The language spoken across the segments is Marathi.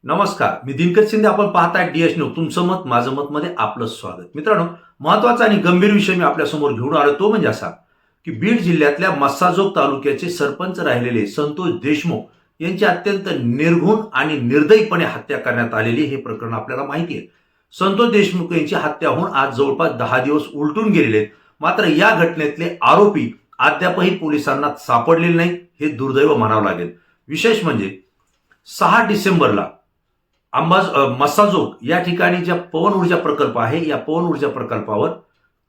नमस्कार, मी दिनकर शिंदे. आपण पाहताय डीएस न्यूज. तुमचं मत माझं मत मध्ये आपलं स्वागत. मित्रांनो, महत्वाचा आणि गंभीर विषय मी आपल्या समोर घेऊन आलो. तो म्हणजे असा की बीड जिल्ह्यातल्या मस्साजोग तालुक्याचे सरपंच राहिलेले संतोष देशमुख यांची अत्यंत निर्घुण आणि निर्दयीपणे हत्या करण्यात आलेली हे प्रकरण आपल्याला माहिती आहे. संतोष देशमुख यांची हत्या होऊन आज जवळपास 10 दिवस उलटून गेलेले आहेत. मात्र या घटनेतले आरोपी अद्यापही पोलिसांना सापडलेले नाही. हे दुर्दैव म्हणावं लागेल. विशेष म्हणजे 6 डिसेंबरला मस्साजोग या ठिकाणी ज्या पवन ऊर्जा प्रकल्प आहे, या पवन ऊर्जा प्रकल्पावर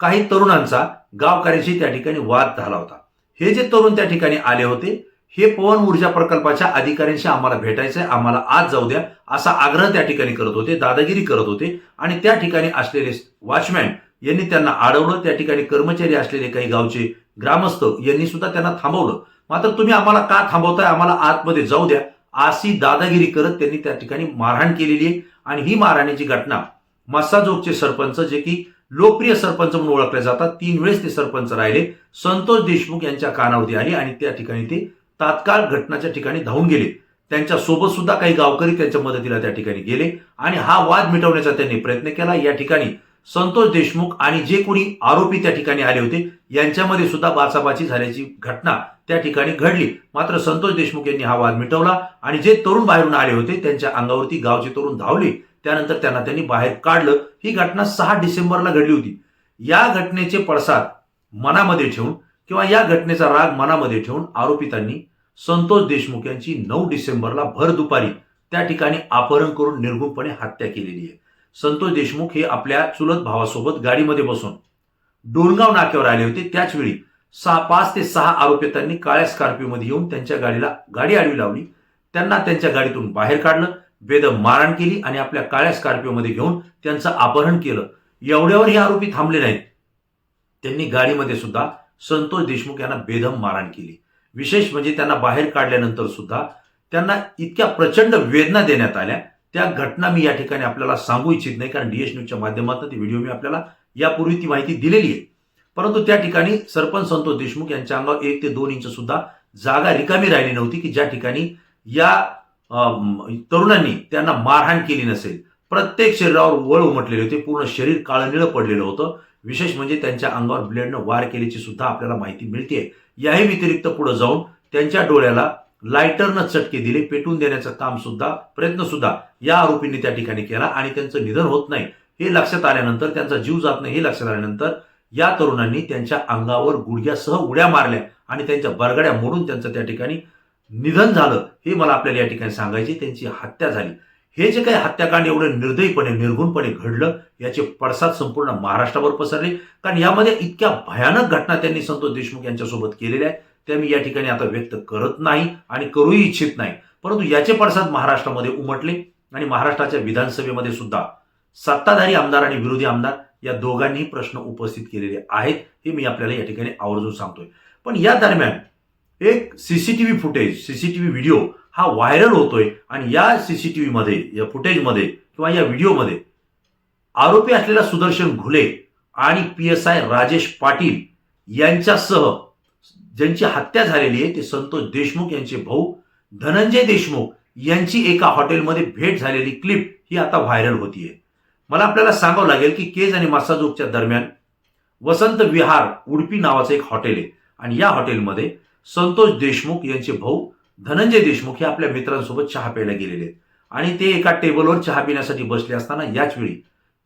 काही तरुणांचा गावकऱ्यांशी त्या ठिकाणी वाद झाला होता. हे जे तरुण त्या ठिकाणी आले होते, हे पवन ऊर्जा प्रकल्पाच्या अधिकाऱ्यांशी आम्हाला भेटायचंय, आम्हाला आज जाऊ द्या असा आग्रह त्या ठिकाणी करत होते, दादागिरी करत होते. आणि त्या ठिकाणी असलेले वॉचमॅन यांनी त्यांना अडवलं. त्या ठिकाणी कर्मचारी असलेले काही गावचे ग्रामस्थ यांनी सुद्धा त्यांना थांबवलं. मात्र तुम्ही आम्हाला का थांबवताय, आम्हाला आतमध्ये जाऊ द्या अशी दादागिरी करत त्यांनी त्या ठिकाणी मारहाण केलेली आहे. आणि ही मारहाणीची घटना मस्साजोगचे सरपंच, जे की लोकप्रिय सरपंच म्हणून ओळखले जातात, 3 वेळेस ते सरपंच राहिले, संतोष देशमुख यांच्या कानावरती आली आणि त्या ठिकाणी ते तात्काळ घटनाच्या ठिकाणी धावून गेले. त्यांच्या सोबत सुद्धा काही गावकरी त्यांच्या मदतीला त्या ठिकाणी गेले आणि हा वाद मिटवण्याचा त्यांनी प्रयत्न केला. या ठिकाणी संतोष देशमुख आणि जे कोणी आरोपी त्या ठिकाणी आले होते यांच्यामध्ये सुद्धा बाचाबाची झाल्याची घटना त्या ठिकाणी घडली. मात्र संतोष देशमुख यांनी हा वाद मिटवला आणि जे तरुण बाहेरून आले होते त्यांच्या अंगावरती गावचे तरुण धावले. त्यानंतर त्यांनी बाहेर काढलं. ही घटना 6 डिसेंबरला घडली होती. या घटनेचे पडसाद मनामध्ये ठेवून किंवा या घटनेचा राग मनामध्ये ठेवून आरोपितांनी संतोष देशमुख यांची 9 डिसेंबरला भर दुपारी त्या ठिकाणी अपहरण करून निर्घुणपणे हत्या केलेली आहे. संतोष देशमुख हे आपल्या चुलत भावासोबत गाडीमध्ये बसून डोणगाव नाक्यावर आले होते. त्याच वेळी 5 ते 6 आरोपितांनी काळ्या स्कॉर्पिओमध्ये येऊन त्यांच्या गाडीला गाडी आडवी लावली. त्यांना त्यांच्या गाडीतून बाहेर काढलं, बेदम मारहाण केली आणि आपल्या काळ्या स्कॉर्पिओमध्ये घेऊन त्यांचं अपहरण केलं. एवढ्यावर हे आरोपी थांबले नाहीत. त्यांनी गाडीमध्ये सुद्धा संतोष देशमुख यांना बेदम मारहाण केली. विशेष म्हणजे त्यांना बाहेर काढल्यानंतर सुद्धा त्यांना इतक्या प्रचंड वेदना देण्यात आल्या. त्या घटना मी या ठिकाणी आपल्याला सांगू इच्छित नाही, कारण डीएस न्यूजच्या माध्यमातून ती व्हिडिओ मी आपल्याला यापूर्वी ती माहिती दिलेली आहे. परंतु त्या ठिकाणी सरपंच संतोष देशमुख यांच्या अंगावर 1 ते 2 इंच सुद्धा जागा रिकामी राहिली नव्हती की ज्या ठिकाणी या तरुणांनी त्यांना मारहाण केली नसेल. प्रत्येक शरीरावर वळ उमटलेले होते, पूर्ण शरीर काळनिळं पडलेलं होतं. विशेष म्हणजे त्यांच्या अंगावर ब्लेडनं वार केल्याची सुद्धा आपल्याला माहिती मिळते. याही व्यतिरिक्त पुढे जाऊन त्यांच्या डोळ्याला लायटरनं चटके दिले, पेटून देण्याचं काम सुद्धा प्रयत्न सुद्धा या आरोपींनी त्या ठिकाणी केला. आणि त्यांचं निधन होत नाही हे लक्षात आल्यानंतर, त्यांचा जीव जात नाही हे लक्षात आल्यानंतर या तरुणांनी त्यांच्या अंगावर गुडघ्यासह उड्या मारल्या आणि त्यांच्या बरगड्या मोडून त्यांचं त्या ठिकाणी निधन झालं. हे मला आपल्याला या ठिकाणी सांगायचे. त्यांची हत्या झाली. हे जे काही हत्याकांड एवढं निर्दयीपणे निर्घुणपणे घडलं, याचे पडसाद संपूर्ण महाराष्ट्रावर पसरले. कारण यामध्ये इतक्या भयानक घटना त्यांनी संतोष देशमुख यांच्यासोबत केलेल्या आहेत, त्या मी या ठिकाणी आता व्यक्त करत नाही आणि करूही इच्छित नाही. परंतु याचे पडसाद महाराष्ट्रामध्ये उमटले आणि महाराष्ट्राच्या विधानसभेमध्ये सुद्धा सत्ताधारी आमदार आणि विरोधी आमदार या दोघांनी प्रश्न उपस्थित केलेले आहेत. हे मी आपल्याला या ठिकाणी आवर्जून सांगतोय. पण या दरम्यान एक सीसीटीव्ही फुटेज, सीसीटीव्ही व्हिडिओ हा व्हायरल होतोय आणि या सीसीटीव्ही मध्ये, या फुटेजमध्ये किंवा या व्हिडिओमध्ये आरोपी असलेला सुदर्शन घुले आणि PSI राजेश पाटील यांच्यासह ज्यांची हत्या झालेली आहे ते संतोष देशमुख यांचे भाऊ धनंजय देशमुख यांची एका हॉटेलमध्ये भेट झालेली क्लिप ही आता व्हायरल होतीये. मला आपल्याला सांगावं लागेल की केज आणि मस्साजोगच्या दरम्यान वसंत विहार उडपी नावाचं एक हॉटेल आहे आणि या हॉटेलमध्ये संतोष देशमुख यांचे भाऊ धनंजय देशमुख हे आपल्या मित्रांसोबत चहा प्यायला गेलेले आहेत आणि ते एका टेबलवर चहा पिण्यासाठी बसले असताना याच वेळी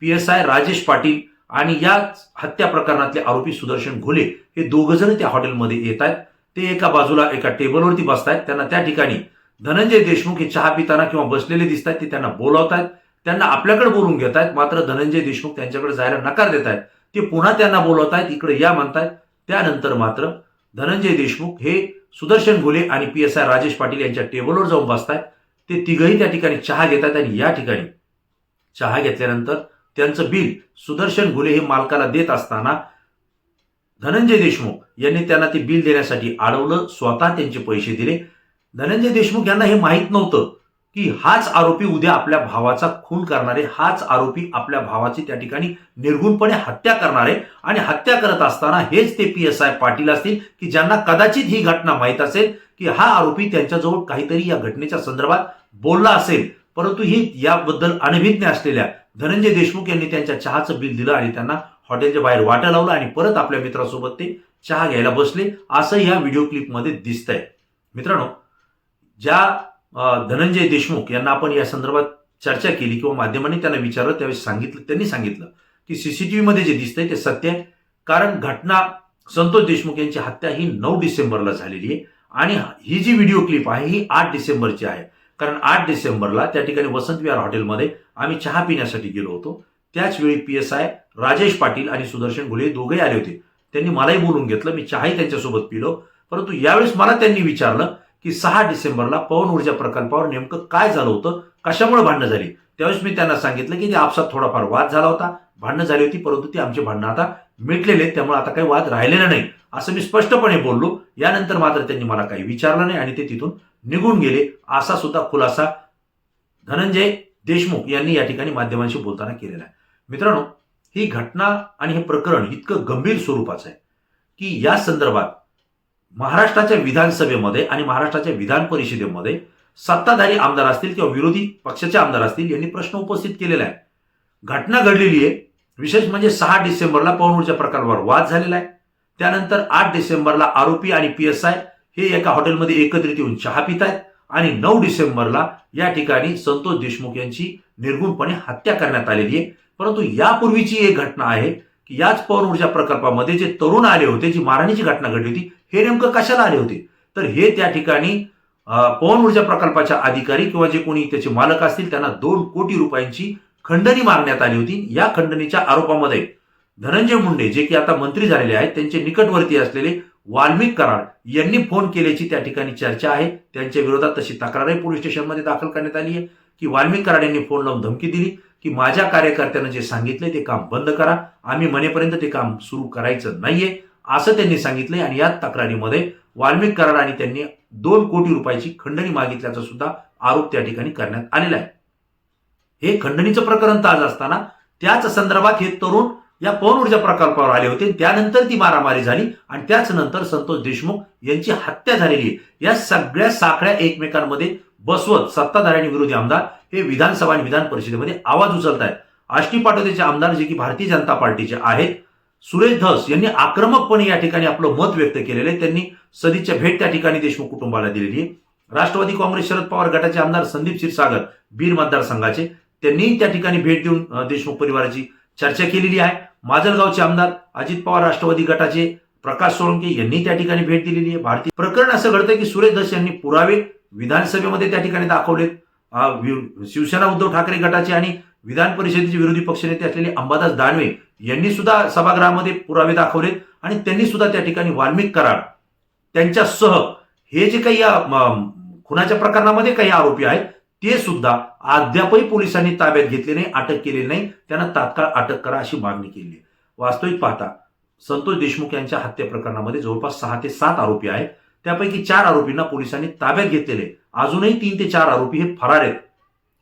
PSI राजेश पाटील आणि या हत्या प्रकरणातले आरोपी सुदर्शन घुले हे दोघं जण त्या हॉटेलमध्ये येत आहेत. ते एका बाजूला एका टेबलवरती बसतायत. त्यांना त्या ठिकाणी धनंजय देशमुख हे चहा पिताना किंवा बसलेले दिसत आहेत. ते त्यांना बोलावतायत, त्यांना आपल्याकडे बोलून घेत आहेत. मात्र धनंजय देशमुख त्यांच्याकडे जायला नकार देत आहेत. ते पुन्हा त्यांना बोलवतायत, इकडे या म्हणतायत. त्यानंतर मात्र धनंजय देशमुख हे सुदर्शन घुले आणि PSI राजेश पाटील यांच्या टेबलवर जाऊन बसतायत. ते तिघही त्या ठिकाणी चहा घेतात आणि या ठिकाणी चहा घेतल्यानंतर त्यांचं बिल सुदर्शन घुले हे मालकाला देत असताना धनंजय देशमुख यांनी त्यांना ते बिल देण्यासाठी अडवलं, स्वतः त्यांचे पैसे दिले. धनंजय देशमुख यांना हे माहीत नव्हतं की हाच आरोपी उद्या आपल्या भावाचा खून करणारे, हाच आरोपी आपल्या भावाची त्या ठिकाणी निर्घुणपणे हत्या करणारे. आणि हत्या करत असताना हेच ते PSI पाटील असतील की ज्यांना कदाचित ही घटना माहीत असेल की हा आरोपी त्यांच्याजवळ काहीतरी या घटनेच्या संदर्भात बोलला असेल. परंतु ही याबद्दल अनभिज्ञ असलेल्या धनंजय देशमुख यांनी त्यांच्या चहाचं बिल दिलं आणि त्यांना हॉटेलच्या बाहेर वाटा लावलं आणि परत आपल्या मित्रासोबत ते चहा घ्यायला बसले, असं या व्हिडिओ क्लिपमध्ये दिसतंय. मित्रांनो, ज्या धनंजय देशमुख यांना आपण या संदर्भात चर्चा केली किंवा माध्यमांनी त्यांना विचारलं त्यावेळेस त्यांनी सांगितलं की सीसीटीव्ही मध्ये जे दिसतंय ते सत्य आहे. कारण घटना संतोष देशमुख यांची हत्या ही 9 डिसेंबरला झालेली आहे आणि ही जी व्हिडिओ क्लिप आहे ही 8 डिसेंबरची आहे. कारण 8 डिसेंबरला त्या ठिकाणी वसंत विहार हॉटेलमध्ये आम्ही चहा पिण्यासाठी गेलो होतो. त्याच वेळी PSI राजेश पाटील आणि सुदर्शन घुले दोघेही आले होते. त्यांनी मलाही बोलून घेतलं, मी चहाही त्यांच्यासोबत पिलो. परंतु यावेळेस मला त्यांनी विचारलं की 6 डिसेंबरला पवन ऊर्जा प्रकल्पावर नेमकं काय झालं होतं, कशामुळे भांडणं झाली. त्यावेळेस मी त्यांना सांगितलं की ते आपसात थोडाफार वाद झाला होता, भांडणं झाली होती, परंतु ती आमची भांडणं आता मिटलेले आहेत, त्यामुळे आता काही वाद राहिलेला नाही असं मी स्पष्टपणे बोललो. यानंतर मात्र त्यांनी मला काही विचारलं नाही आणि ते तिथून निघून गेले, असा सुद्धा खुलासा धनंजय देशमुख यांनी या ठिकाणी माध्यमांशी बोलताना केलेला आहे. मित्रांनो, ही घटना आणि हे प्रकरण इतकं गंभीर स्वरूपाचं आहे की या संदर्भात महाराष्ट्राच्या विधानसभेमध्ये आणि महाराष्ट्राच्या विधान परिषदेमध्ये सत्ताधारी आमदार असतील किंवा विरोधी पक्षाचे आमदार असतील यांनी प्रश्न उपस्थित केलेला आहे. घटना घडलेली आहे, विशेष म्हणजे 6 डिसेंबरला पवन ऊर्जा प्रकल्पावर वाद झालेला आहे. त्यानंतर 8 डिसेंबरला आरोपी आणि PSI हे एका हॉटेलमध्ये एकत्रित येऊन चहा पित आहेत आणि 9 डिसेंबरला या ठिकाणी संतोष देशमुख यांची निर्गुणपणे हत्या करण्यात आलेली आहे. परंतु यापूर्वीची एक घटना आहे की याच पवन ऊर्जा प्रकल्पामध्ये जे तरुण आले होते, जी मारहाणीची घटना घडली होती, हे नेमकं कशाला आले होते, तर हे त्या ठिकाणी पवन ऊर्जा प्रकल्पाच्या अधिकारी किंवा जे कोणी त्याचे मालक असतील त्यांना 2 कोटी रुपयांची खंडणी मागण्यात आली होती. या खंडणीच्या आरोपामध्ये धनंजय मुंडे जे की आता मंत्री झालेले आहेत त्यांचे निकटवर्ती असलेले वाल्मिक कराड यांनी फोन केल्याची त्या ठिकाणी चर्चा आहे. त्यांच्या विरोधात तशी तक्रारही पोलीस स्टेशनमध्ये दाखल करण्यात आली आहे की वाल्मिक कराड यांनी फोन लावून धमकी दिली की माझ्या कार्यकर्त्यांना जे सांगितले ते काम बंद करा, आम्ही म्हणेपर्यंत ते काम सुरू करायचं नाहीये असं त्यांनी सांगितलंय. आणि या तक्रारीमध्ये वाल्मिक कराड आणि त्यांनी 2 कोटी रुपयाची खंडणी मागितल्याचा सुद्धा आरोप त्या ठिकाणी करण्यात आलेला आहे. हे खंडणीचं प्रकरण ताज असताना त्याच संदर्भात हे तरुण या पवन ऊर्जा प्रकल्पावर आले होते, त्यानंतर ती मारामारी झाली आणि त्याच नंतर संतोष देशमुख यांची हत्या झालेली आहे. या सगळ्या साखळ्या एकमेकांमध्ये बसवत सत्ताधारी आणि विरोधी आमदार हे विधानसभा आणि विधान परिषदेमध्ये आवाज उचलत आहेत. आष्टी पाटोदेचे आमदार जे की भारतीय जनता पार्टीचे आहेत, सुरेश धस यांनी आक्रमकपणे या ठिकाणी आपलं मत व्यक्त केलेलं आहे. त्यांनी सदिच्छा भेट त्या ठिकाणी देशमुख कुटुंबाला दिलेली आहे. राष्ट्रवादी काँग्रेस शरद पवार गटाचे आमदार संदीप क्षीरसागर बीड मतदारसंघाचे त्यांनी त्या ठिकाणी भेट देऊन देशमुख परिवाराची चर्चा केलेली आहे. माजलगावचे आमदार अजित पवार राष्ट्रवादी गटाचे प्रकाश सोळंके यांनी त्या ठिकाणी भेट दिलेली आहे. भारतीय प्रकरण असं घडतंय की सुरेश धस यांनी पुरावे विधानसभेमध्ये त्या ठिकाणी दाखवलेत. शिवसेना उद्धव ठाकरे गटाचे आणि विधान परिषदेचे विरोधी पक्षनेते असलेले अंबादास दानवे यांनी सुद्धा सभागृहामध्ये पुरावे दाखवलेत आणि त्यांनी सुद्धा त्या ठिकाणी वाल्मिक कराड त्यांच्यासह हे जे काही खुनाच्या प्रकरणामध्ये काही आरोपी आहेत ते सुद्धा अद्यापही पोलिसांनी ताब्यात घेतले नाही, अटक केलेली नाही. त्यांना तात्काळ अटक करा अशी मागणी केली आहे. वास्तविक पाहता संतोष देशमुख यांच्या हत्या प्रकरणामध्ये जवळपास 6 ते 7 आरोपी आहेत. त्यापैकी 4 आरोपींना पोलिसांनी ताब्यात घेतलेले, अजूनही 3 ते 4 आरोपी हे फरार आहेत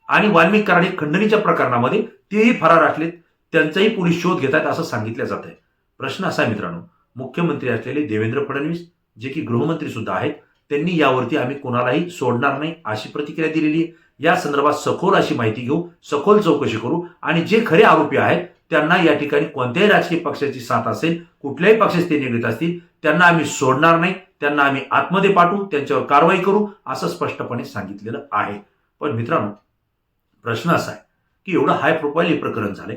आणि वाल्मिक कराड हे खंडणीच्या प्रकरणामध्ये तेही फरार असलेत, त्यांचाही पोलीस शोध घेत आहेत असं सांगितलं जात आहे. प्रश्न असा आहे मित्रांनो, मुख्यमंत्री असलेले देवेंद्र फडणवीस जे की गृहमंत्री सुद्धा आहेत, त्यांनी यावरती आम्ही कोणालाही सोडणार नाही अशी प्रतिक्रिया दिलेली आहे. या संदर्भात सखोल अशी माहिती घेऊ, सखोल चौकशी करू आणि जे खरे आरोपी आहेत त्यांना या ठिकाणी कोणत्याही राजकीय पक्षाची साथ असेल, कुठल्याही पक्षाचे ते निगडीत असतील, त्यांना आम्ही सोडणार नाही, त्यांना आम्ही आतमध्ये पाठवू, त्यांच्यावर कारवाई करू असं स्पष्टपणे सांगितलेलं आहे. पण मित्रांनो, प्रश्न असा आहे की एवढं हाय प्रोफाईल हे प्रकरण झाले,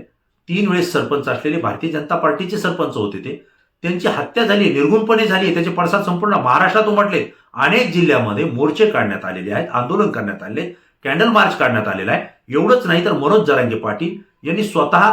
3 वेळेस सरपंच असलेले भारतीय जनता पार्टीचे सरपंच होते ते, त्यांची हत्या झाली, निर्गुणपणे झाली, त्याचे पडसाद संपूर्ण महाराष्ट्रात उमटले. अनेक जिल्ह्यामध्ये मोर्चे काढण्यात आलेले आहेत, आंदोलन करण्यात आले, कॅन्डल मार्च काढण्यात आलेला आहे. एवढंच नाही तर मनोज जरांगे पाटील यांनी स्वतः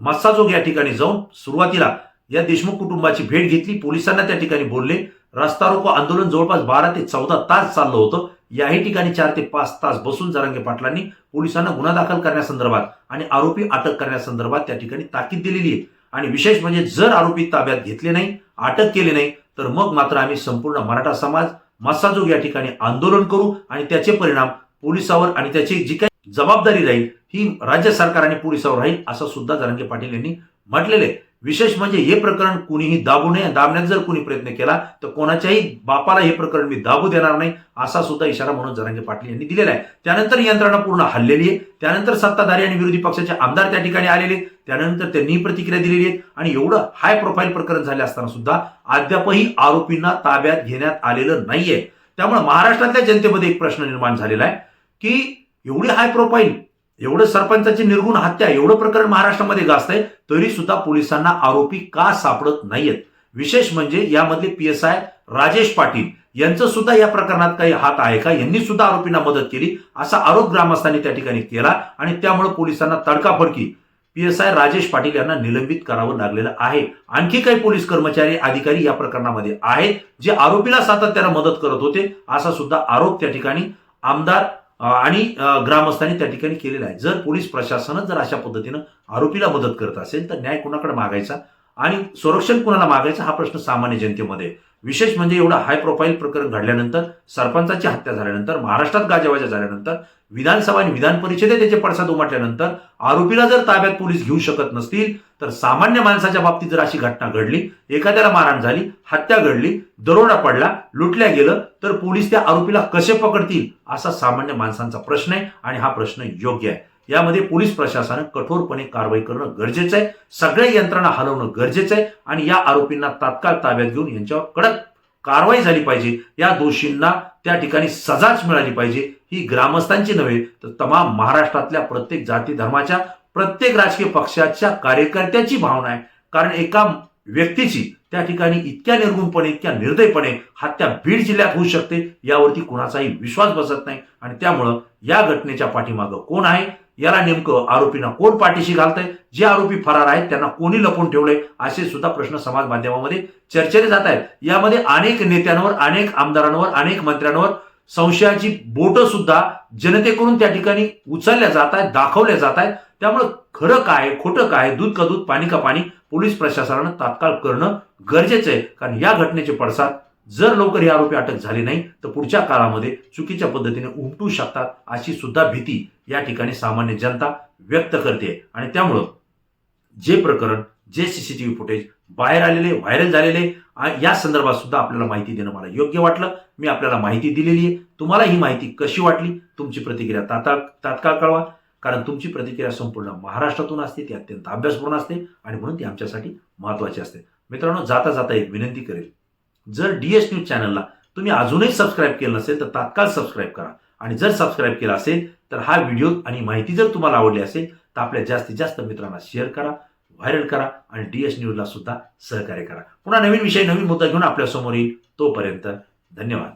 मस्साजोग या ठिकाणी जाऊन सुरुवातीला या देशमुख कुटुंबाची भेट घेतली, पोलिसांना त्या ठिकाणी बोलले. रस्ता रोको आंदोलन जवळपास 12 ते 14 तास चाललं होतं. याही ठिकाणी 4 ते 5 तास बसून जरांगे पाटलांनी पोलिसांना गुन्हा दाखल करण्यासंदर्भात आणि आरोपी अटक करण्यासंदर्भात त्या ठिकाणी ताकीद दिलेली आहे. आणि विशेष म्हणजे जर आरोपी ताब्यात घेतले नाही, अटक केली नाही, तर मग मात्र आम्ही संपूर्ण मराठा समाज मस्साजोग या ठिकाणी आंदोलन करू आणि त्याचे परिणाम पोलिसावर आणि त्याची जी काही जबाबदारी राहील ही राज्य सरकार आणि पोलिसावर राहील असं सुद्धा जरांगे पाटील यांनी म्हटलेले. विशेष म्हणजे हे प्रकरण कुणीही दाबू नये, दाबण्याचा जर कुणी प्रयत्न केला तर कोणाच्याही बापाला हे प्रकरण मी दाबू देणार नाही, असा सुद्धा इशारा मनोज जरांगे पाटील यांनी दिलेला आहे. त्यानंतर यंत्रणा पूर्ण हल्लेली आहे. त्यानंतर सत्ताधारी आणि विरोधी पक्षाचे आमदार त्या ठिकाणी आलेले, त्यानंतर त्यांनी प्रतिक्रिया दिलेली आहे. आणि एवढं हाय प्रोफाईल प्रकरण झाले असताना सुद्धा अद्यापही आरोपींना ताब्यात घेण्यात आलेलं नाहीये. त्यामुळे महाराष्ट्रातल्या जनतेमध्ये एक प्रश्न निर्माण झालेला आहे की एवढी हाय प्रोफाईल, एवढं सरपंचाची निर्गुण हत्या, एवढं प्रकरण महाराष्ट्रामध्ये गाजतंय, तरी सुद्धा पोलिसांना आरोपी का सापडत नाहीयेत. विशेष म्हणजे यामधले PSI राजेश पाटील यांचं सुद्धा या प्रकरणात काही हात आहे का, यांनी सुद्धा आरोपींना मदत केली असा आरोप ग्रामस्थांनी त्या ठिकाणी केला. आणि त्यामुळे पोलिसांना तडकाफडकी PSI राजेश पाटील यांना निलंबित करावं लागलेलं आहे. आणखी काही पोलीस कर्मचारी अधिकारी या प्रकरणामध्ये आहेत जे आरोपीला सातत्यानं मदत करत होते, असा सुद्धा आरोप त्या ठिकाणी आमदार आणि ग्रामस्थांनी त्या ठिकाणी केलेला आहे. जर पोलीस प्रशासनच जर अशा पद्धतीनं आरोपीला मदत करत असेल तर न्याय कुणाकडे मागायचा आणि संरक्षण कुणाला मागायचा, हा प्रश्न सामान्य जनतेमध्ये. विशेष म्हणजे एवढं हाय प्रोफाईल प्रकरण घडल्यानंतर, सरपंचाची हत्या झाल्यानंतर, महाराष्ट्रात गाजावाजा झाल्यानंतर, विधानसभा आणि विधान परिषदेत त्याचे पडसाद उमटल्यानंतर आरोपीला जर ताब्यात पोलीस घेऊ शकत नसतील तर सामान्य माणसाच्या बाबतीत जर अशी घटना घडली, एखाद्याला मारहाण झाली, हत्या घडली, दरोडा पडला, लुटल्या गेलं, तर पोलीस त्या आरोपीला कसे पकडतील असा सामान्य माणसांचा प्रश्न आहे. आणि हा प्रश्न योग्य आहे. यामध्ये पोलीस प्रशासनानं कठोरपणे कारवाई करणं गरजेचं आहे. सगळ्या यंत्रणा हलवणं गरजेचं आहे. आणि या आरोपींना तात्काळ ताब्यात घेऊन यांच्यावर कडक कारवाई झाली पाहिजे. या दोषींना त्या ठिकाणी सजाच मिळाली पाहिजे. ही ग्रामस्थांची नव्हे तर तमाम महाराष्ट्रातल्या प्रत्येक जाती धर्माच्या, प्रत्येक राजकीय पक्षाच्या कार्यकर्त्याची भावना आहे. कारण एका व्यक्तीची त्या ठिकाणी इतक्या निर्गुणपणे, इतक्या निर्दयपणे हत्या बीड जिल्ह्यात होऊ शकते यावरती कुणाचाही विश्वास बसत नाही. आणि त्यामुळं या घटनेच्या पाठीमागं कोण आहे, याला नेमकं आरोपींना कोण पाठीशी घालतंय, जे आरोपी फरार आहेत त्यांना कोणी लपवून ठेवलंय, असे सुद्धा प्रश्न समाज माध्यमामध्ये चर्चेले जात आहेत. यामध्ये अनेक नेत्यांवर, अनेक आमदारांवर, अनेक मंत्र्यांवर संशयाची बोटं सुद्धा जनतेकडून त्या ठिकाणी उचलल्या जात आहेत, दाखवल्या जात आहेत. त्यामुळे खरं काय, खोटं काय, दूध का दूध, पाणी का पाणी, पोलीस प्रशासनानं तात्काळ करणं गरजेचं आहे. कारण या घटनेचे पडसाद जर लवकर हे आरोपी अटक झाले नाही तर पुढच्या काळामध्ये चुकीच्या पद्धतीने उमटू शकतात, अशी सुद्धा भीती या ठिकाणी सामान्य जनता व्यक्त करते. आणि त्यामुळं जे प्रकरण, जे CCTV फुटेज बाहेर आलेले, व्हायरल झालेले, या संदर्भात सुद्धा आपल्याला माहिती देणं मला योग्य वाटलं. मी आपल्याला माहिती दिलेली आहे. तुम्हाला ही माहिती कशी वाटली, तुमची प्रतिक्रिया तात्काळ कळवा. कारण तुमची प्रतिक्रिया संपूर्ण महाराष्ट्रातून असते, ती अत्यंत अभ्यासपूर्ण असते आणि म्हणून ती आमच्यासाठी महत्त्वाची असते. मित्रांनो, जाता जाता एक विनंती करेल, जर DS न्यूज चॅनलला तुम्ही अजूनही सबस्क्राईब केलं नसेल तर तात्काळ सबस्क्राईब करा. आणि जर सबस्क्राईब केला असेल तर हा व्हिडिओ आणि माहिती जर तुम्हाला आवडली असेल तर आपल्या जास्तीत जास्त मित्रांना शेअर करा, व्हायरल करा आणि DS न्यूजला सुद्धा सहकार्य करा. पुन्हा नवीन विषय, नवीन मुद्दा घेऊन आपल्या समोर येईल. तोपर्यंत धन्यवाद.